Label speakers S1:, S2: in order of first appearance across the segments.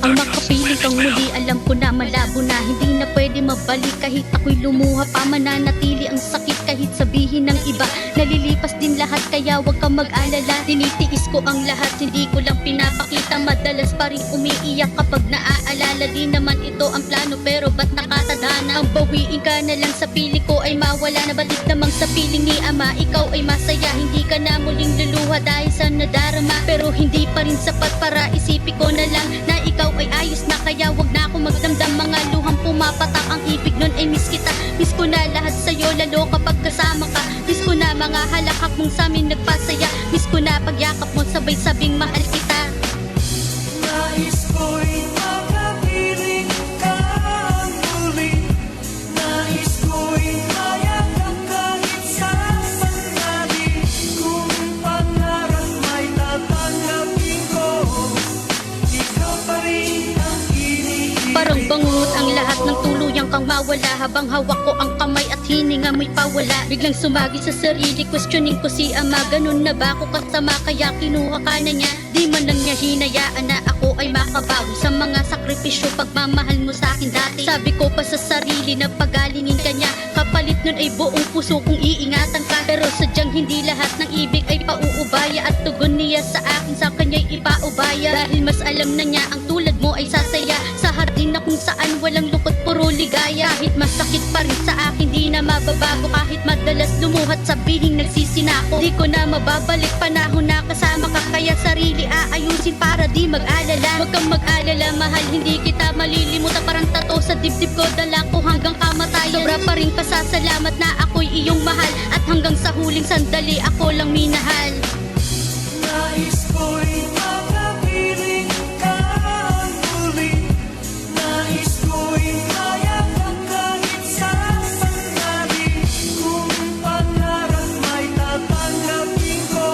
S1: Ang makapiling kang muli, alam ko na malabo na hindi na pwede mabalik. Kahit ako'y lumuha pa, mananatili ang sakit. Kahit sabihin ng iba, nalilipas din lahat. Kaya wag kang mag-alala, tinitiis ko ang lahat. Hindi ko lang pinapakita, madalas pa rin umiiyak kapag naaalala. Di naman ito ang plano, pero ba't nakatadhana? Ang bawiin ka na lang sa piling ko ay mawala na. Balik namang sa piling ni Ama, ikaw ay masaya. Hindi ka na muling luluha dahil sa nadarama. Pero hindi pa rin sapat para isipin ko na lang na ikaw ay ayos na. Kaya wag na ako magdamdam, mga luhang pumapatak. Ang ibig nun ay miss kita. Miss ko na lahat sa'yo, lalo kapag kasama ka. Miss ko na mga halakak mong sa'min nagpasaya. Miss ko na pagyakap mo, sabay sabing mahal kita.
S2: Nais ko'y makapiling ka muli. Nais ko'y mayakap kahit sa sandali. Kung pangarap may tatanggapin ko, ikaw pa rin ang iniibig.
S1: Parang bangungot ang lahat ng tuluyang kang mawala. Habang hawak ko ang kamay at hininga mo'y pawala. Biglang sumagi sa sarili, questioning ko si Ama. Ganun na ba ako kasama, kaya kinuha ka na niya? Di man lang niya hinayaan na ako ay makabawi sa mga sakripisyo, pagmamahal mo sa akin dati. Sabi ko pa sa sarili na pagalingin ka niya. Kapalit nun ay buong puso kong iingatan ka. Pero sadyang hindi lahat ng ibig ay pauubaya. At tugon niya sa akin, sa kanya'y ipaubaya. Dahil mas alam na niya ang tulad mo ay sasaya sa hardin na kung saan walang lungkot, puro ligaya. Kahit masakit pa rin sa akin, di na mababago. Kahit madalas lumuhat, sabihing nagsisinako. Di ko na mababalik, panahon na kasama ka. Kaya sarili aayusin para di mag-alala. Huwag kang mag-alala, mahal, hindi kita malilimutan. Parang tato sa dibdib ko, dala ko hanggang kamatayan. Sobra pa rin pasasalamat na ako'y iyong mahal. At hanggang sa huling sandali, ako lang minahal.
S2: Nais ko'y makapiling ka muli. Nais ko'y mayakap kahit sa sandali. Kung pangarap may tatanggapin ko,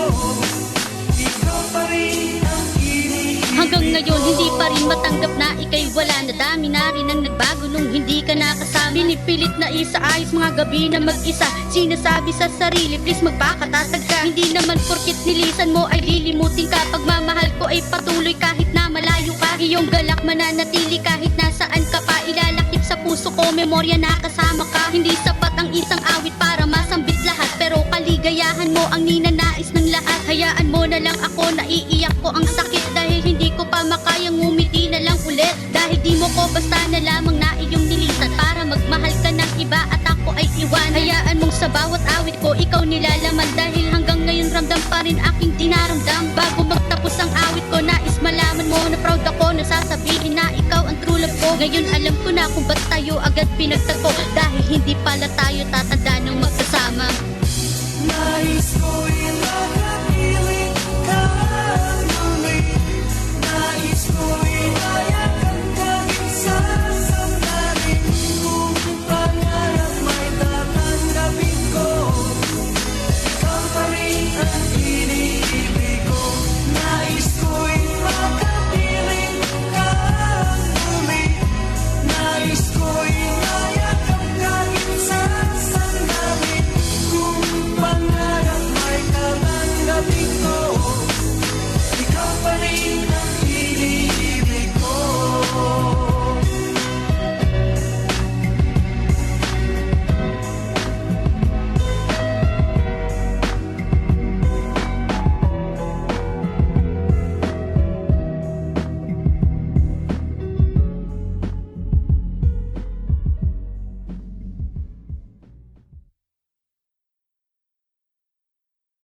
S2: ikaw pa rin ang iniibig.
S1: Hanggang ngayon hindi pa rin matanggap na ika'y wala na. Dami na rin ang nagbago nung hindi ka nakasama. Pinipilit na isaayos mga gabi na mag-isa. Sinasabi sa sarili, please magpakatatag ka. Hindi naman porkit nilisan mo ay lilimutin ka. Pagmamahal ko ay patuloy kahit na malayo ka. Iyong galak mananatili kahit nasaan ka pa. Ilalakip sa puso ko, memorya na kasama ka. Hindi sapat ang isang awit para masambit lahat, pero kaligayahan mo ang ninanais ng lahat. Hayaan mo na lang ako, naiiyak ko ang sakit. Dahil hindi ko pa makayang ngumiti na lang ulit. Dahil di mo ko basta na lamang na iyong nilisan para magmahal ka ng iba at ako ay iwan. Hayaan mong sa bawat awit ko ikaw nilalaman. Dahil hanggang ngayon ramdam pa rin aking dinaramdam. Bago magtapos ang awit ko, nais malaman mo na proud ako na sasabihin na ikaw ang true love ko. Ngayon alam ko na kung ba't tayo agad pinagtagpo. Dahil hindi pala tayo tatanda ng magkasama.
S2: Nais ko